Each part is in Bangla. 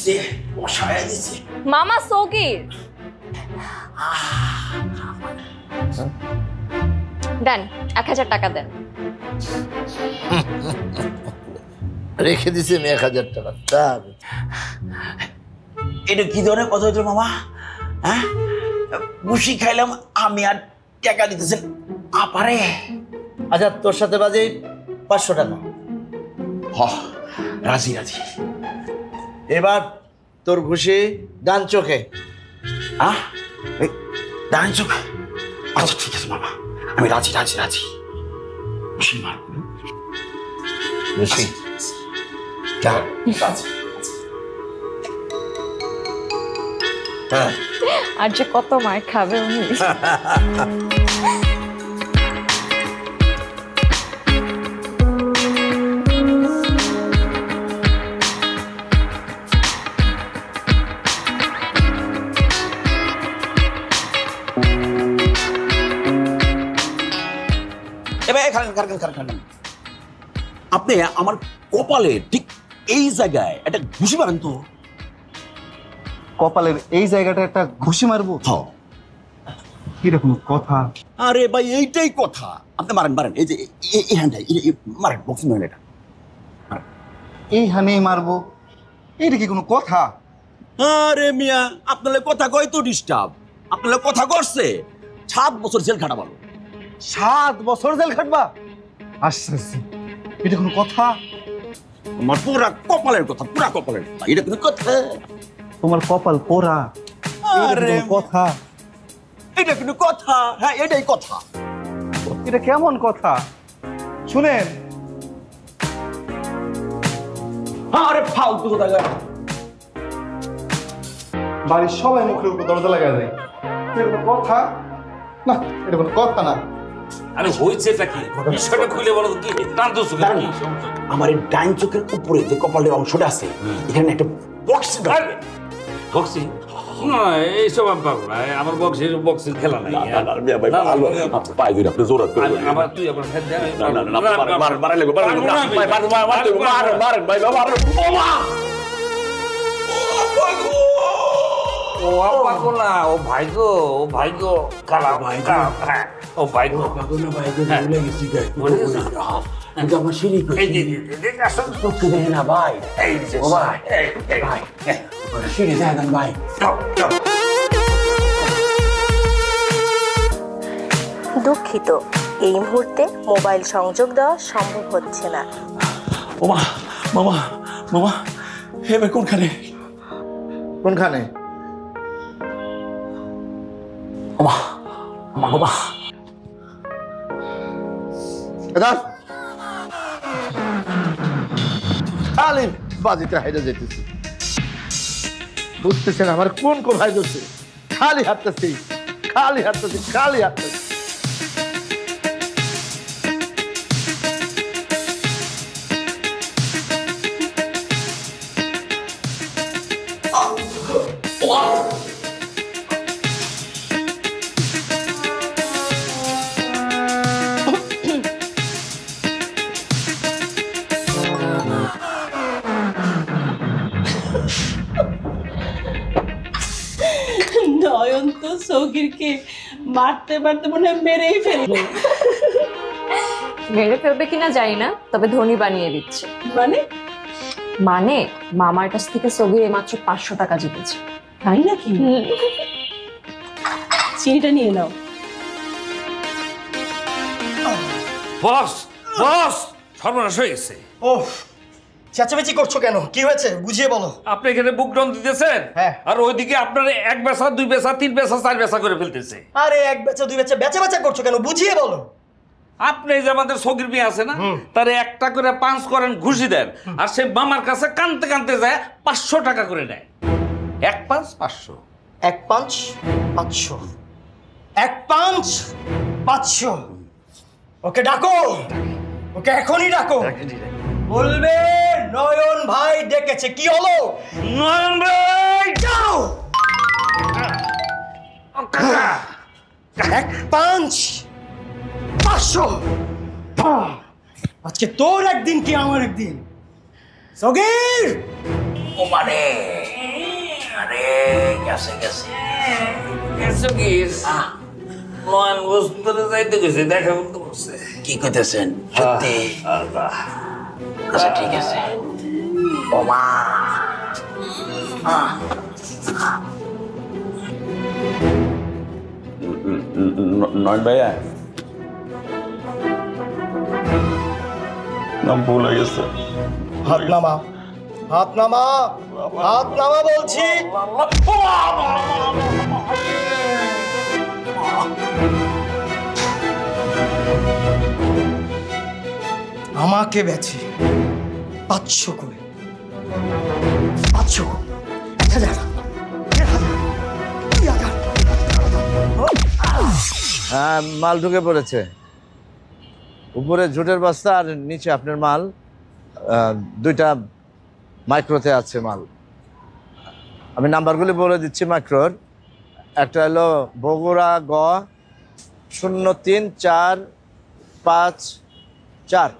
দিছে, বসায় দিছে। মামা সগির দেন, 1000 টাকা দেন। রেখে দিছে 1000 টাকা। এটা কি ধরনের কথা হইতো মামা? হ্যাঁ, ঘুষি খাইলাম আমি আর টাকা দিতেছেন আপারে। আচ্ছা, তোর সাথে বাজে 500 টাকা। হ, রাজি রাজি। এবার তোর ঘুষি ডান চোখে। ডান চোখ? আচ্ছা ঠিক আছে মামা, আমি রাজি রাজি রাজি। ঘুষি মার, ঘুষি রাজি। আর যে কত মার খাবে উনি। আপনি আমার কপালে ঠিক এই জায়গায় একটা ঘুষি মারেন তো। কপালের এই জায়গাটা একটা ঘুষি মারবো? কিরকম কথা? আরে ভাই, এইটাই কথা। আপনি মারেন মারেন, এই যে এই হ্যান্ডটাই মারেন, বক্সিং মারেন এটা। এই হানেই মারবো? এইটা কি কোনো কথা? আরে মিয়া, আপনার কথা কয় তো ডিস্টার্ব। আপনার কথা করছে 7 বছর জেল খাটা বলো। 7 বছর জেল খাটবা? আচ্ছা, এটা কোনো কথা? আমার পুরা কপালের কথা, পুরা কপালের কথা। এটা কোনো কথা? তোমার কপাল পোড়া, আরে কথা? এটা কিন্তু কথা। হ্যাঁ, এটাই কথা। এটা কেমন কথা শুনেন? আরে ফালতু কথা। বাড়ির সবাই মুখের উপর দরজা লাগায় দেয়। এটা কোনো কথা না, এটা কোনো কথা না। আরে হইছেটা কি? বিষয়টা খুলে বলো তো, কি টানতেছো কেন? আমার এই ডাইন চোখের উপরে যে কপালের অংশটা আছে, এখানে একটা বক্স আছে। বক্সিং? না, এইসব আমি পারবো না। আমার বক্সিং খেলা নাই। পায়ে ধরে আপনি জোরাত করে আবার তুই আবার হেড দে। ও আপা গো না, ও ভাই গো, ও ভাই গো, কালা ভাই গো। হ্যাঁ, ও ভাই গো, পাগল না ভাই গো, ভুলে গেছি গাই। কিন্তু আমার সিঁড়ি এই যে আসল তোকে দেখে না ভাই। এই যে ভাই, ভাই সিঁড়ি যায় না ভাই। দুঃখিত, এই মুহূর্তে মোবাইল সংযোগ দেওয়া সম্ভব হচ্ছে না। মামা মামা মামা, এবার কোনখানে? কোনখানে? মামা মামা মামা, খালি বাজিতে হাইরে যেতেছি। বুঝতেছেন আমার কোন কোথায় যাচ্ছে? খালি হাঁটতেছি, খালি হাঁটতেছি, খালি হাঁটতেছি। নয়ন তো সৌগিরকে মারতে মারতে মনে হয় মেরেই ফেলবে। মেরে ফেলবে কিনা জানি না, তবে ধনী বানিয়ে দিচ্ছে। মানে মামার কাছ থেকে সগির মাত্র 500 টাকা জিতেছে। তাই নাকি? চিনিটা নিয়ে নাও। বস, বস, সর্বনাশ হয়ে গেছে। ওহ, চেঁচামেচি করছো কেন? কি হয়েছে বুঝিয়ে বলো। আপনি এখানে বুক ডাউন দিতেছেন, হ্যাঁ, আর ওইদিকে আপনার 1 বেচা 2 বেচা 3 বেচা 4 বেচা করে ফেলতেছে। আরে 1 বেচা 2 বেচা বেচা বেচা করছো কেন? বুঝিয়ে বলো। আপনি যে আমাদের সগির মেয়ে আছে না, তারে 1টা করে পাঁচ করেন, ঘুষি দেন, আর সে মামার কাছে কানতে কানতে যায় 500 টাকা করে নেয়। 1 5 500, 1 5 500, 1 5 500। ওকে ডাকো, ওকে এখনই ডাকো। বলবে নয়ন ভাই ডেকেছে। কি হলো? নয়ন ভাই যাও। 1 5 500। আজকে তোর একদিন কি আমার একদিন। সগীর, ও মানে আরে গেছে গেছে সগির নয়ন বসুন্ধরা যাইতে গেছে, দেখা করতে বসছে। কি কইতেছেন সত্যি? আচ্ছা ঠিক আছে ও মা নয়ন ভাইয়া নাম ভুল হয়ে গেছে। হাত নামা, হাত নামা, হাত নামা বলছি। আমাকে বেছে 500 করে, 500, 1000, 1000, 2000। হ্যাঁ, মাল ঢুকে পড়েছে। উপরে ঝুটের বস্তা আর নিচে আপনার মাল, দুইটা মাইক্রোতে আছে মাল। আমি নাম্বারগুলি বলে দিচ্ছি মাইক্রোর। একটা হলো বগুড়া গ 03454,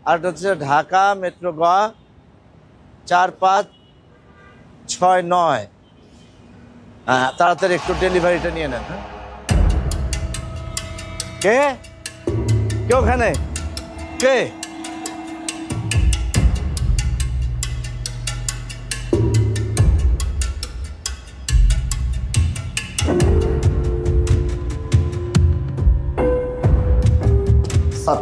আর হচ্ছে ঢাকা মেট্রো গ 4569। তাড়াতাড়ি একটু ডেলিভারিটা নিয়ে নেন। হ্যাঁ, কে কে ওখানে কে? Sir,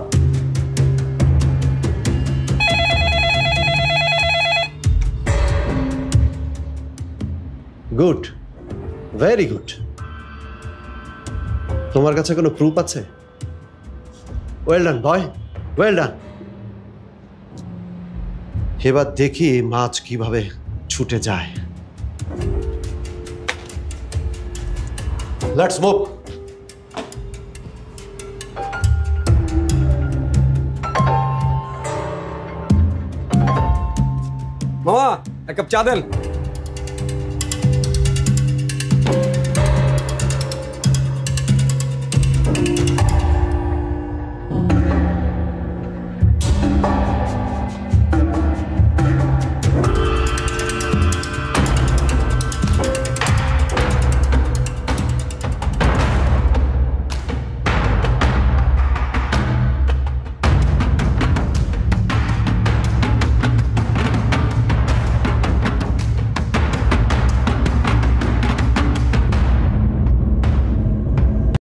good, very good. তোমার কাছে কোনো প্রুফ আছে? Well done boy, well done. এবার দেখি মাছ কিভাবে ছুটে যায়। Let's move. মামা, এক কাপ চা দেন।